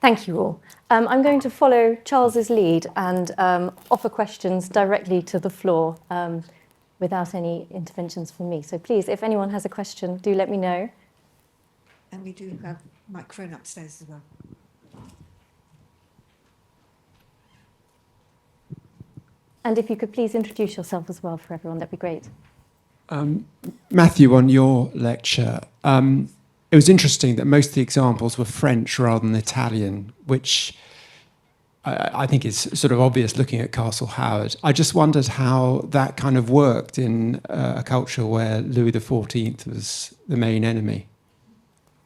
Thank you all. I'm going to follow Charles's lead and offer questions directly to the floor without any interventions from me. So please, if anyone has a question, do let me know. And we do have a microphone upstairs as well. And if you could please introduce yourself as well for everyone, that'd be great. Matthew, on your lecture, it was interesting that most of the examples were French rather than Italian, which I think is sort of obvious looking at Castle Howard. I just wondered how that kind of worked in a culture where Louis XIV was the main enemy.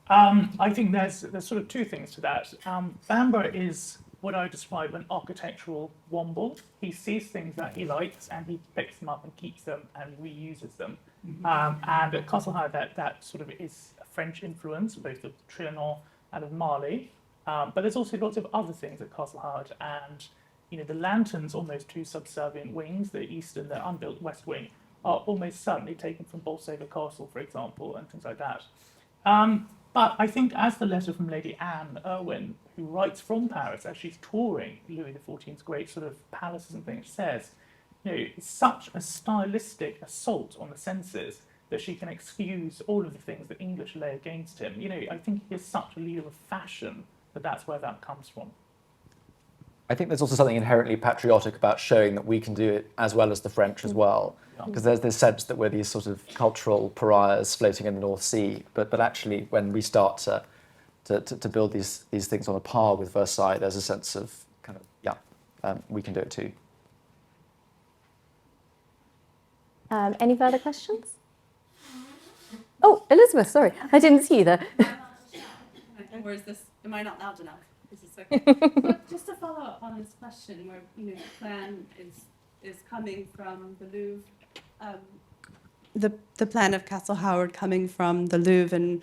I think there's sort of two things to that. Vanbrugh is what I would describe an architectural womble. He sees things that he likes and he picks them up and keeps them and reuses them. And at Castle Howard, that sort of is a French influence, both of Trianon and of Marly. But there's also lots of other things at Castle Howard, and the lanterns on those two subservient wings, the east and the unbuilt west wing, are almost certainly taken from Bolsover Castle, for example, and things like that. But I think, as the letter from Lady Anne Irwin, who writes from Paris as she's touring Louis XIV's great sort of palaces and things, says, it's such a stylistic assault on the senses that she can excuse all of the things that English lay against him. I think he is such a leader of fashion that that's where that comes from. I think there's also something inherently patriotic about showing that we can do it as well as the French as well, because there's this sense that we're these sort of cultural pariahs floating in the North Sea. But actually, when we start to build these things on a par with Versailles, there's a sense of kind of we can do it too. Any further questions? Oh, Elizabeth, sorry, I didn't see you there. Or am I not loud enough? But just to follow up on this question, where the plan is coming from the Louvre, the plan of Castle Howard coming from the Louvre, and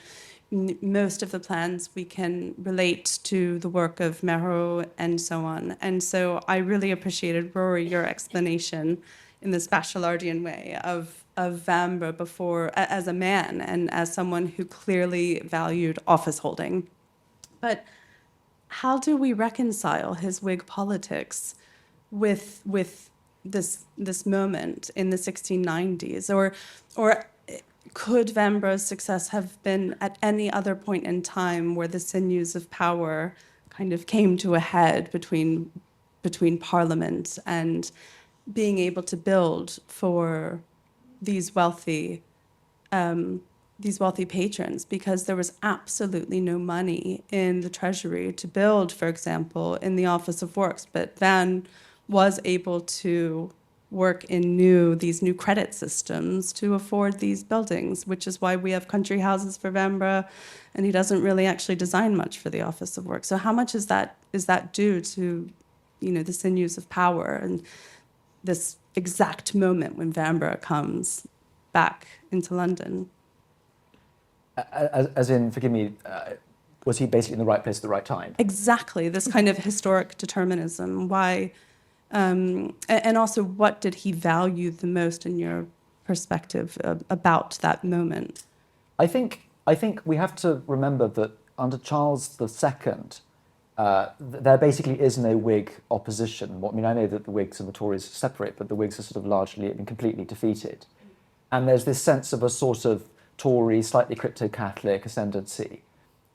most of the plans we can relate to the work of Marot and so on. And so I really appreciated, Rory, your explanation in this Bachelardian way of Vanbrugh before as a man and as someone who clearly valued office holding. But how do we reconcile his Whig politics with this moment in the 1690s? Or could Vanbrugh's success have been at any other point in time where the sinews of power kind of came to a head between Parliament and being able to build for these wealthy patrons, because there was absolutely no money in the treasury to build, for example, in the Office of Works. But Van was able to work in these new credit systems to afford these buildings, which is why we have country houses for Vanbrugh, and he doesn't really actually design much for the Office of Works. So how much is that due to the sinews of power and this exact moment when Vanbrugh comes back into London? As in, forgive me, was he basically in the right place at the right time? Exactly, this kind of historic determinism. Why, and also, what did he value the most in your perspective about that moment? I think we have to remember that under Charles II, there basically is no Whig opposition. I mean, I know that the Whigs and the Tories separate, but the Whigs are sort of largely and completely defeated. And there's this sense of a sort of Tory, slightly crypto-Catholic ascendancy.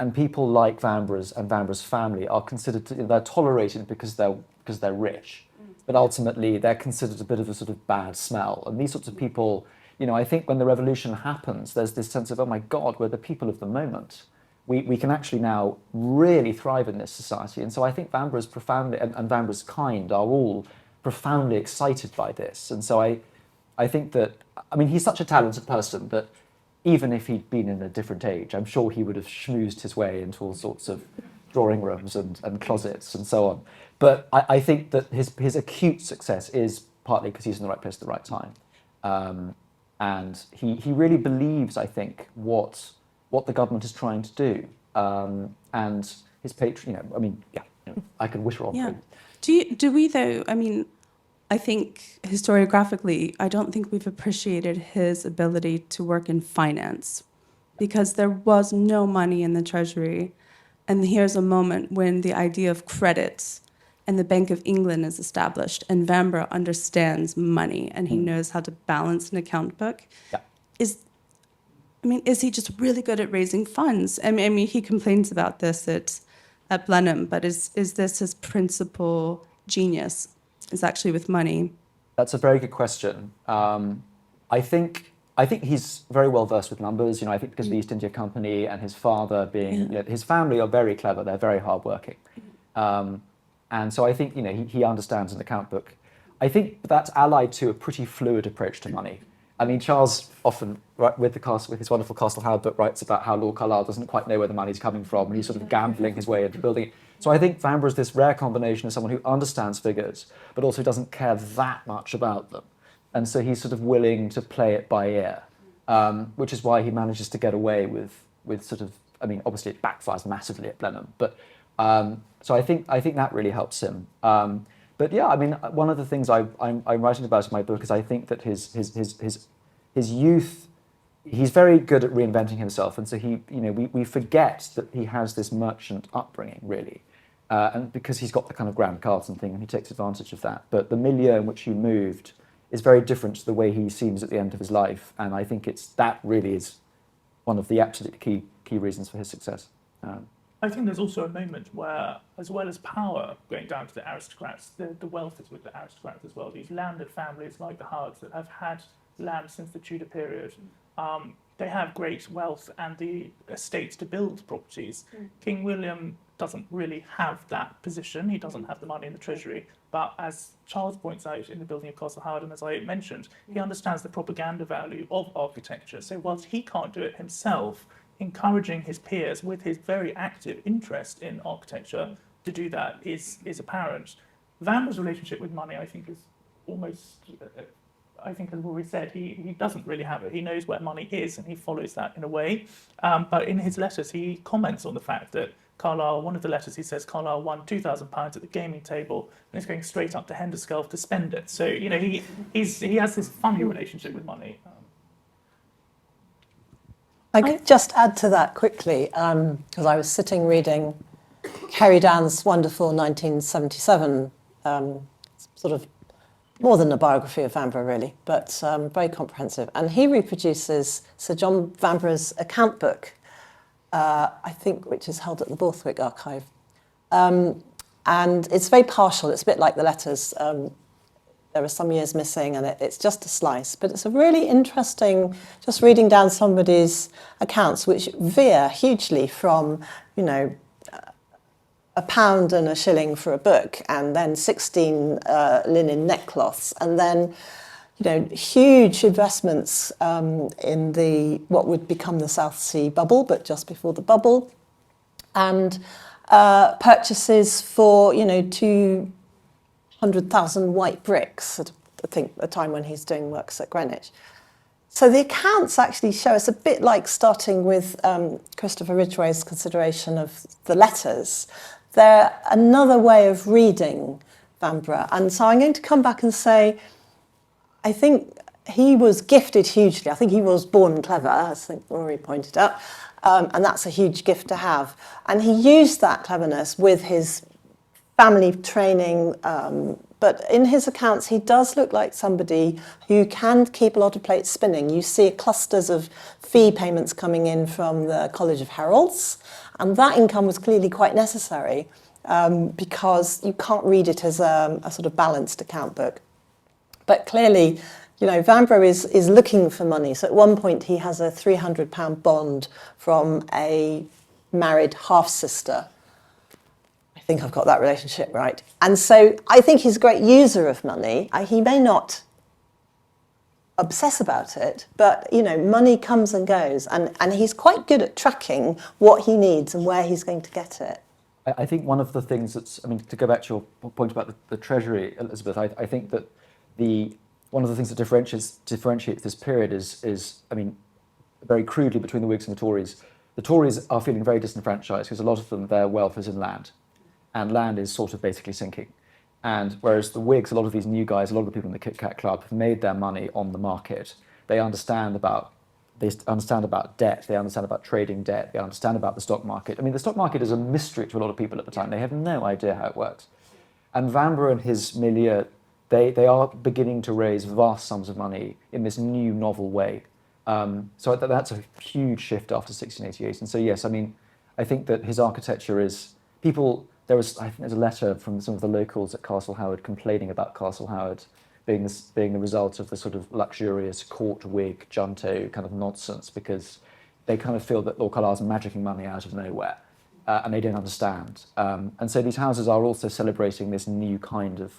And people like Vanbrugh's family are considered they're tolerated because they're rich. But ultimately, they're considered a bit of a sort of bad smell. And these sorts of people, I think when the revolution happens, there's this sense of, oh my God, we're the people of the moment. We can actually now really thrive in this society. And so I think Vanbrugh's profoundly, and Vanbrugh's kind are all profoundly excited by this. And so I think that, he's such a talented person that even if he'd been in a different age, I'm sure he would have schmoozed his way into all sorts of drawing rooms and closets and so on. But I think that his acute success is partly because he's in the right place at the right time. And he really believes, I think, what the government is trying to do. And his patron, I could wish her on. Yeah. Do we though, I think historiographically, I don't think we've appreciated his ability to work in finance, because there was no money in the treasury And here's a moment when the idea of credits and the Bank of England is established, and Vanbrugh understands money and he knows how to balance an account book. Yeah. Is he just really good at raising funds? I mean, he complains about this at Blenheim, but is this his principal genius? Is actually with money? That's a very good question. I think he's very well versed with numbers. I think because of the East India Company and his father being, his family are very clever. They're very hardworking, and so I think he understands an account book. I think that's allied to a pretty fluid approach to money. I mean, Charles often, with his wonderful Castle Howard book, writes about how Lord Carlisle doesn't quite know where the money's coming from, and he's sort of gambling his way into building it. So I think Vanbrugh is this rare combination of someone who understands figures, but also doesn't care that much about them. And so he's sort of willing to play it by ear, which is why he manages to get away with sort of, obviously it backfires massively at Blenheim, but so I think that really helps him. But yeah, one of the things I'm writing about in my book is I think that his youth, he's very good at reinventing himself, and so we forget that he has this merchant upbringing really, and because he's got the kind of grand cards and thing, and he takes advantage of that. But the milieu in which he moved is very different to the way he seems at the end of his life, and I think that really is one of the absolutely key reasons for his success. I think there's also a moment where, as well as power going down to the aristocrats, the wealth is with the aristocrats as well. These landed families like the Howards that have had land since the Tudor period, they have great wealth and the estates to build properties. King William doesn't really have that position. He doesn't have the money in the treasury. But as Charles points out in the building of Castle Howard, and as I mentioned, he understands the propaganda value of architecture. So whilst he can't do it himself, encouraging his peers with his very active interest in architecture to do that is apparent. Vanbrugh's relationship with money, I think, is almost, as Rory said, he doesn't really have it. He knows where money is and he follows that in a way. But in his letters, he comments on the fact that Carlisle, one of the letters, he says Carlisle won £2,000 at the gaming table and is going straight up to Henderscalf to spend it. So, he has this funny relationship with money. I could just add to that quickly, because I was sitting reading Kerry Dan's wonderful 1977, sort of more than a biography of Vanbrugh really, but very comprehensive. And he reproduces Sir John Vanbrugh's account book, I think, which is held at the Borthwick Archive. And it's very partial. It's a bit like the letters. There are some years missing and it's just a slice. But it's a really interesting, just reading down somebody's accounts, which veer hugely from, £1 and a shilling for a book, and then 16 linen neckcloths, and then, huge investments in what would become the South Sea bubble, but just before the bubble, and purchases for, 200,000 white bricks, at, I think, the time when he's doing works at Greenwich. So the accounts actually show us a bit like starting with Christopher Ridgway's consideration of the letters. They're another way of reading Vanbrugh. And so I'm going to come back and say, I think he was gifted hugely. I think he was born clever, as I think Rory pointed out, and that's a huge gift to have. And he used that cleverness with his family training, but in his accounts he does look like somebody who can keep a lot of plates spinning. You see clusters of fee payments coming in from the College of Heralds, and that income was clearly quite necessary because you can't read it as a sort of balanced account book. But clearly, Vanbrugh is looking for money. So at one point he has a £300 bond from a married half-sister. I think I've got that relationship right. And so I think he's a great user of money. He may not obsess about it, but, money comes and goes. And he's quite good at tracking what he needs and where he's going to get it. I think one of the things to go back to your point about the Treasury, Elizabeth, I think that one of the things that differentiates this period is very crudely between the Whigs and the Tories. The Tories are feeling very disenfranchised because a lot of them, their wealth is in land. And land is sort of basically sinking. And whereas the Whigs, a lot of these new guys, a lot of the people in the Kit Kat Club have made their money on the market. They understand about they understand about debt, they understand about trading debt, they understand about the stock market. I mean, the stock market is a mystery to a lot of people at the time. They have no idea how it works. And Vanbrugh and his milieu, they are beginning to raise vast sums of money in this new novel way. So that's a huge shift after 1688. And so, yes, I mean, I think that his architecture is, I think there's a letter from some of the locals at Castle Howard complaining about Castle Howard being the result of the sort of luxurious court wig, junto kind of nonsense, because they kind of feel that Lord Carlisle's magicking money out of nowhere, and they don't understand. And so these houses are also celebrating this new kind of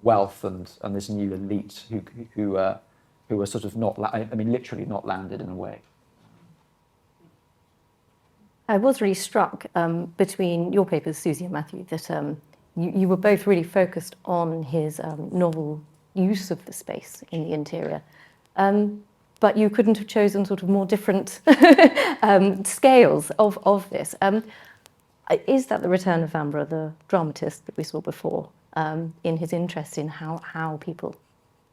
wealth and this new elite who are sort of literally not landed in a way. I was really struck between your papers, Susie and Matthew, that you were both really focused on his novel use of the space in the interior. But you couldn't have chosen sort of more different scales of this. Is that the return of Vanbrugh, the dramatist that we saw before, in his interest in how people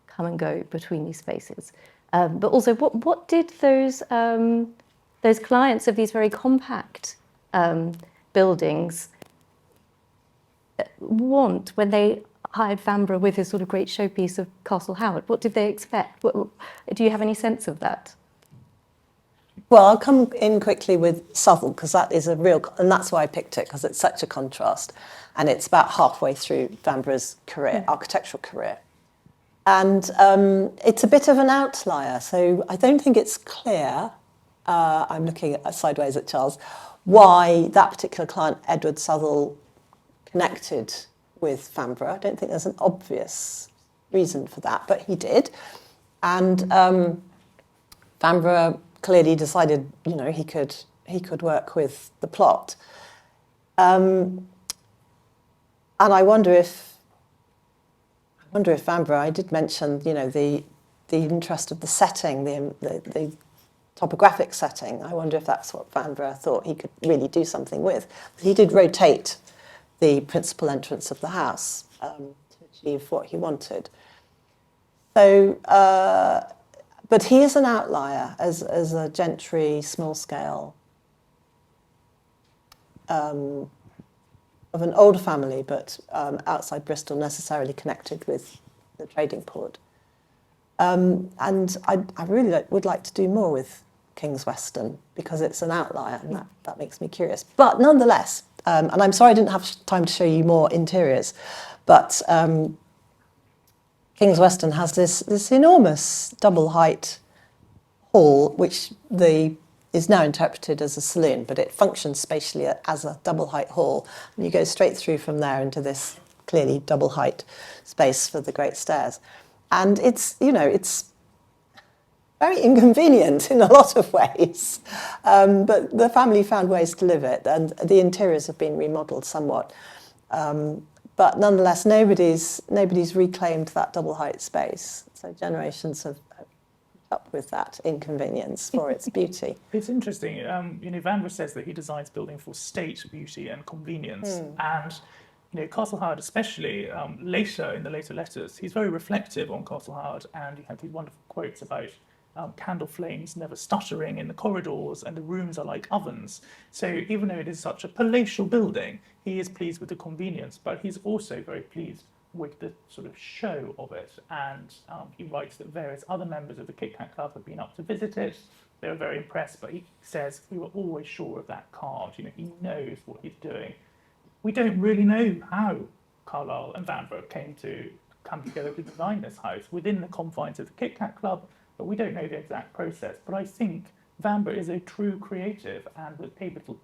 come and go between these spaces? But also, what did those clients of these very compact buildings want when they hired Vanbrugh with his sort of great showpiece of Castle Howard? What did they expect? Do you have any sense of that? Well, I'll come in quickly with Southall, because that is a real, and that's why I picked it, because it's such a contrast. And it's about halfway through Vanbrugh's career, architectural career. And it's a bit of an outlier. So I don't think it's clear, I'm looking sideways at Charles, why that particular client, Edward Southall, connected with Vanbrugh. I don't think there's an obvious reason for that, but he did. And Vanbrugh clearly decided, he could work with the plot. And I wonder if Vanbrugh, I did mention, the interest of the setting, the topographic setting. I wonder if that's what Vanbrugh thought he could really do something with. He did rotate the principal entrance of the house to achieve what he wanted. So, but he is an outlier as a gentry, small scale, of an older family, but outside Bristol, necessarily connected with the trading port. And I really would like to do more with King's Weston, because it's an outlier, and that makes me curious. But nonetheless, and I'm sorry I didn't have time to show you more interiors, but King's Weston has this enormous double height hall, which is now interpreted as a saloon, but it functions spatially as a double height hall. And you go straight through from there into this clearly double height space for the great stairs. And it's very inconvenient in a lot of ways, but the family found ways to live it, and the interiors have been remodeled somewhat. But nonetheless, nobody's reclaimed that double height space. So generations have put up with that inconvenience for its beauty. It's interesting. Vanbrugh says that he designs building for state, beauty, and convenience. And Castle Howard, especially later in the later letters, he's very reflective on Castle Howard, and you have these wonderful quotes about candle flames never stuttering in the corridors, and the rooms are like ovens. So even though it is such a palatial building, he is pleased with the convenience, but he's also very pleased with the sort of show of it. And he writes that various other members of the Kit Kat Club have been up to visit it. They were very impressed, but he says, we were always sure of that card. He knows what he's doing. We don't really know how Carlyle and Vanbrugh came to come together to design this house within the confines of the Kit Kat Club, but we don't know the exact process. But I think Vanbrugh is a true creative and was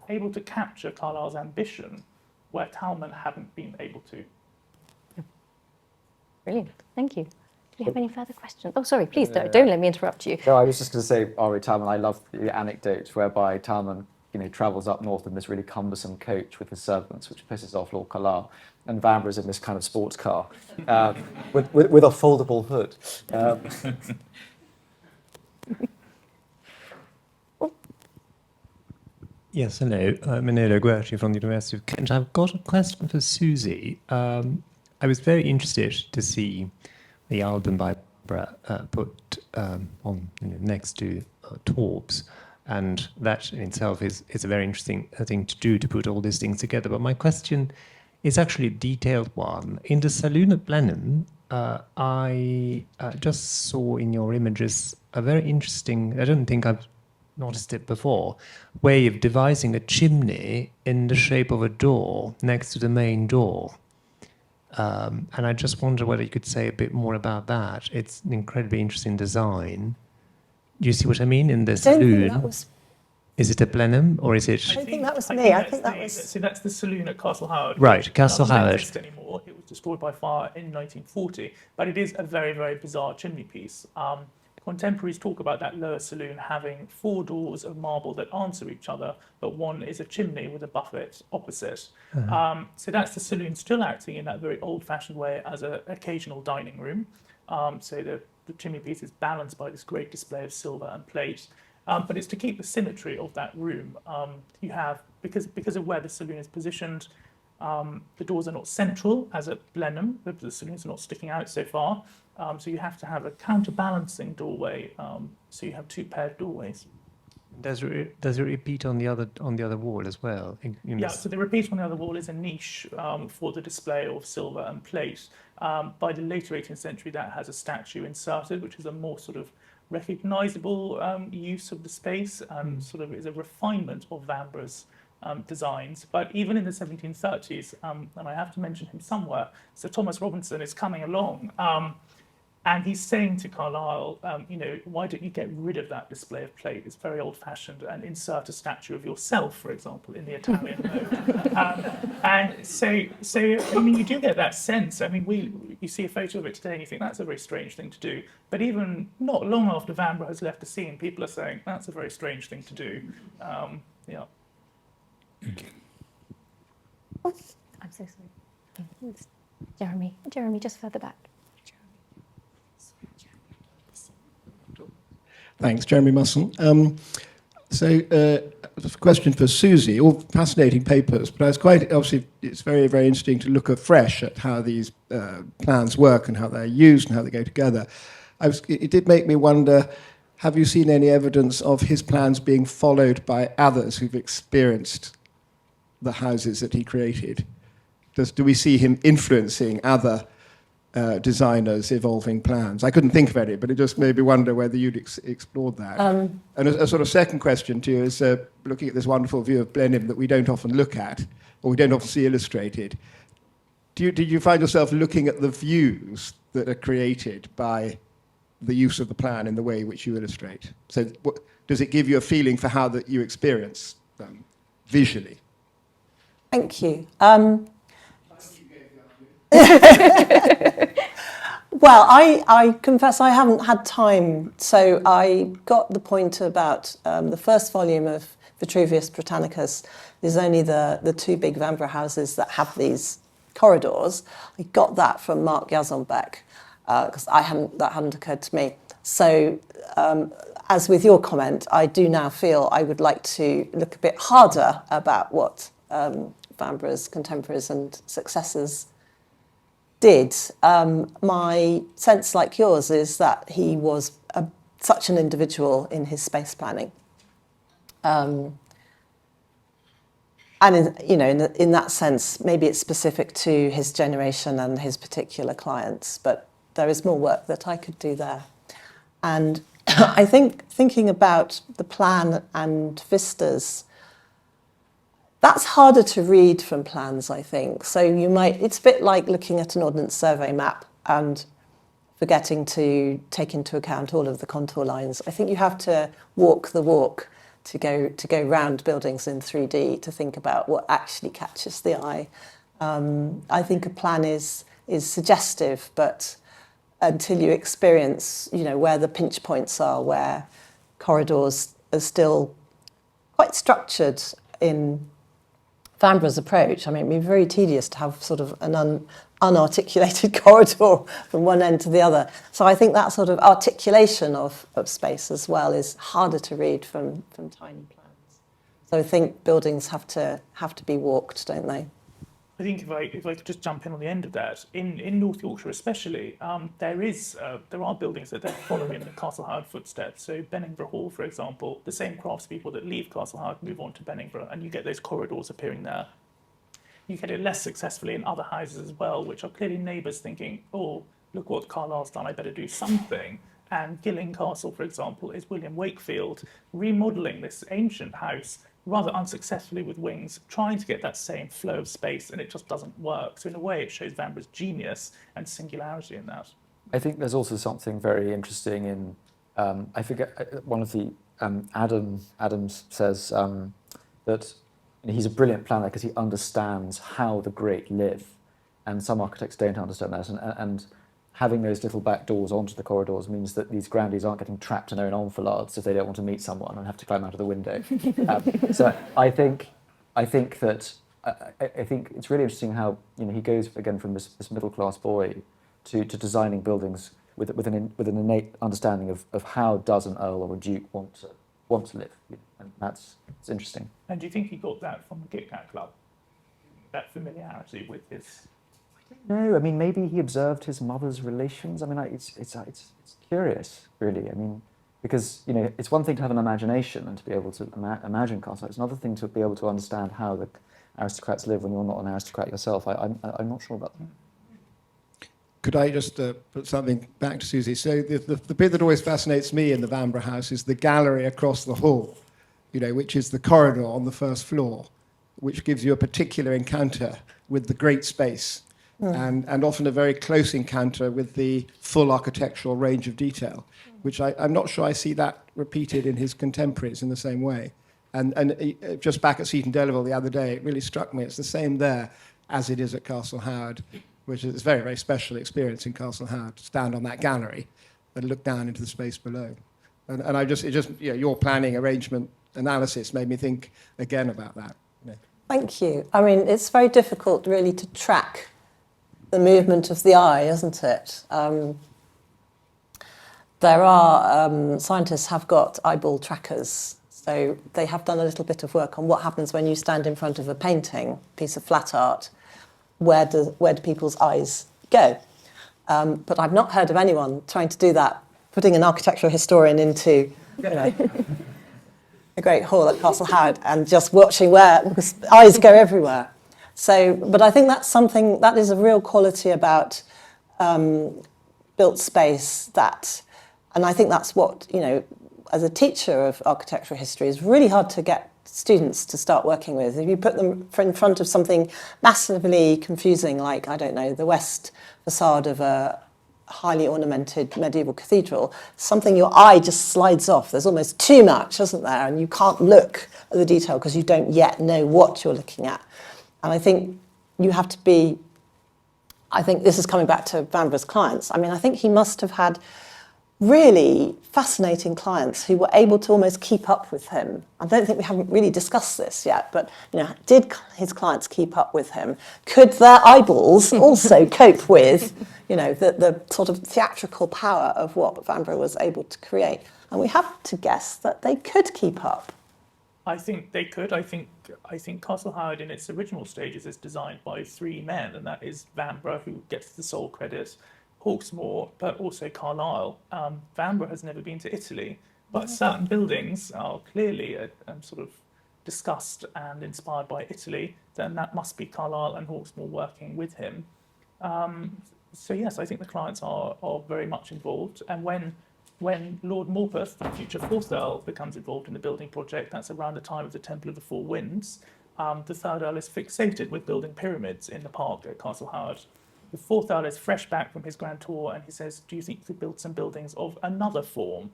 able to capture Carlyle's ambition where Talman hadn't been able to. Brilliant, thank you. Do you have any further questions? Oh, sorry, please don't let me interrupt you. No, I was just going to say, R.A. Talman, I love the anecdote whereby Talman, travels up north in this really cumbersome coach with his servants, which pisses off Lord Carlisle, and Vanbrugh's in this kind of sports car with a foldable hood. Yes, hello. I'm Manolo Guerci from the University of Kent. I've got a question for Susie. I was very interested to see the album by Vanbrugh put on next to torps. And that in itself is a very interesting thing to do, to put all these things together. But my question is actually a detailed one. In the saloon at Blenheim, I just saw in your images a very interesting, I don't think I've noticed it before, way of devising a chimney in the shape of a door next to the main door. And I just wonder whether you could say a bit more about that. It's an incredibly interesting design. Do you see what I mean? In the I don't think saloon, that was. is it a Blenheim or is it? I don't think that was me. I think that was. So that's the saloon at Castle Howard. Right, which Castle doesn't Howard. exist anymore. It was destroyed by fire in 1940, but it is a very, very bizarre chimney piece. Contemporaries talk about that lower saloon having 4 doors of marble that answer each other, but one is a chimney with a buffet opposite. So that's the saloon still acting in that very old-fashioned way as an occasional dining room. So the chimney piece is balanced by this great display of silver and plate. But it's to keep the symmetry of that room. You have, because of where the saloon is positioned, the doors are not central, as at Blenheim. The saloons are not sticking out so far. So you have to have a counterbalancing doorway. So you have 2 paired doorways. Does it repeat on the other wall as well? Yeah, so the repeat on the other wall is a niche for the display of silver and plate. By the later 18th century, that has a statue inserted, which is a more sort of recognisable use of the space and sort of is a refinement of Vanbrugh's designs. But even in the 1730s, and I have to mention him somewhere, Sir Thomas Robinson is coming along. And he's saying to Carlyle, why don't you get rid of that display of plate? It's very old-fashioned, and insert a statue of yourself, for example, in the Italian mode. And so, I mean, you do get that sense. I mean, you see a photo of it today, and you think that's a very strange thing to do. But even not long after Vanbrugh has left the scene, people are saying that's a very strange thing to do. Yeah. I'm so sorry. Jeremy, just further back. Thanks, Jeremy Musson. A question for Susie. All fascinating papers, but I was quite obviously it's very, very interesting to look afresh at how these plans work and how they're used and how they go together. It did make me wonder: have you seen any evidence of his plans being followed by others who've experienced the houses that he created? Do we see him influencing other designers evolving plans? I couldn't think of any, but it just made me wonder whether you'd explored that. And a sort of second question to you is looking at this wonderful view of Blenheim that we don't often look at, or we don't often see illustrated. Did you find yourself looking at the views that are created by the use of the plan in the way which you illustrate? So does it give you a feeling for how that you experience them visually? Thank you. Well, I confess I haven't had time, so I got the point about the first volume of Vitruvius Britannicus. There's only the 2 big Vanbrugh houses that have these corridors. I got that from Mark Yazonbeck because that hadn't occurred to me. So, as with your comment, I do now feel I would like to look a bit harder about what Vanbrugh's contemporaries and successors did. My sense, like yours, is that he was such an individual in his space planning, and in that sense, maybe it's specific to his generation and his particular clients. But there is more work that I could do there, and I think thinking about the plan and vistas. That's harder to read from plans, I think. So it's a bit like looking at an Ordnance Survey map and forgetting to take into account all of the contour lines. I think you have to walk the walk to go round buildings in 3D to think about what actually catches the eye. I think a plan is suggestive, but until you experience, where the pinch points are, where corridors are still quite structured in Vanbrugh's approach. I mean, it'd be very tedious to have sort of an unarticulated corridor from one end to the other. So I think that sort of articulation of space as well is harder to read from tiny plans. So I think buildings have to be walked, don't they? I think if I could just jump in on the end of that, in North Yorkshire especially, there are buildings that then follow in the Castle Howard footsteps. So Vanbrugh Hall, for example, the same craftspeople that leave Castle Howard move on to Vanbrugh, and you get those corridors appearing there. You get it less successfully in other houses as well, which are clearly neighbours thinking, oh, look what Carlisle's done, I better do something. And Gilling Castle, for example, is William Wakefield remodelling this ancient house rather unsuccessfully with wings, trying to get that same flow of space, and it just doesn't work. So in a way, it shows Vanbragh's genius and singularity in that. I think there's also something very interesting in, I forget, one of the, Adams says that he's a brilliant planner because he understands how the great live, and some architects don't understand that, and having those little back doors onto the corridors means that these grandees aren't getting trapped in their own enfilades if they don't want to meet someone and have to climb out of the window. So I think that I think it's really interesting how he goes again from this middle class boy to designing buildings with an innate understanding of how does an earl or a duke want to live, and it's interesting. And do you think he got that from the Kit Kat Club? That familiarity with his... No, I mean, maybe he observed his mother's relations. I mean, it's curious, really. I mean, because, it's one thing to have an imagination and to be able to imagine Castle. It's another thing to be able to understand how the aristocrats live when you're not an aristocrat yourself. I'm not sure about that. Could I just put something back to Susie? So the bit that always fascinates me in the Vanbrugh house is the gallery across the hall, which is the corridor on the first floor, which gives you a particular encounter with the great space. And often a very close encounter with the full architectural range of detail, which I'm not sure I see that repeated in his contemporaries in the same way. And just back at Seaton Delaval the other day, it really struck me. It's the same there as it is at Castle Howard, which is a very, very special experience in Castle Howard, to stand on that gallery and look down into the space below. And your planning, arrangement, analysis made me think again about that. Thank you. I mean, it's very difficult really to track the movement of the eye, isn't it? There are, scientists have got eyeball trackers, so they have done a little bit of work on what happens when you stand in front of a painting, piece of flat art, where do people's eyes go? But I've not heard of anyone trying to do that, putting an architectural historian into a great hall at Castle Howard and just watching because eyes go everywhere. So, but I think that's something that is a real quality about built space and I think that's what, as a teacher of architectural history, is really hard to get students to start working with. If you put them in front of something massively confusing, like, I don't know, the west facade of a highly ornamented medieval cathedral, something your eye just slides off. There's almost too much, isn't there? And you can't look at the detail because you don't yet know what you're looking at. And I think you have to be, I think this is coming back to Vanbragh's clients. I mean, I think he must have had really fascinating clients who were able to almost keep up with him. I don't think we haven't really discussed this yet, but did his clients keep up with him? Could their eyeballs also cope with, the sort of theatrical power of what Vanbrugh was able to create? And we have to guess that they could keep up. I think they could. I think Castle Howard in its original stages is designed by three men, and that is Vanbrugh, who gets the sole credit, Hawksmoor, but also Carlisle. Vanbrugh has never been to Italy, but certain buildings are clearly sort of discussed and inspired by Italy. Then that must be Carlisle and Hawksmoor working with him. So yes, I think the clients are very much involved. And when Lord Morpeth, the future fourth Earl, becomes involved in the building project, that's around the time of the Temple of the Four Winds, the third Earl is fixated with building pyramids in the park at Castle Howard. The fourth Earl is fresh back from his grand tour, and he says, do you think you could build some buildings of another form?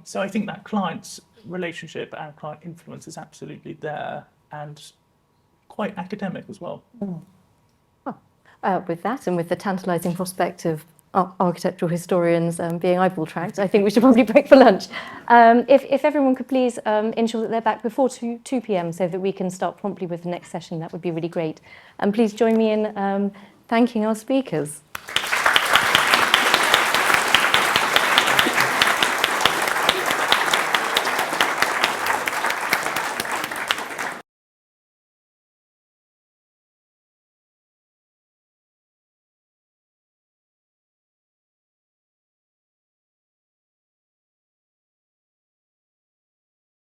So I think that client relationship and client influence is absolutely there, and quite academic as well. With that, and with the tantalising prospect of architectural historians being eyeball tracked, I think we should probably break for lunch. If everyone could please ensure that they're back before 2 p.m. so that we can start promptly with the next session, that would be really great. And please join me in thanking our speakers.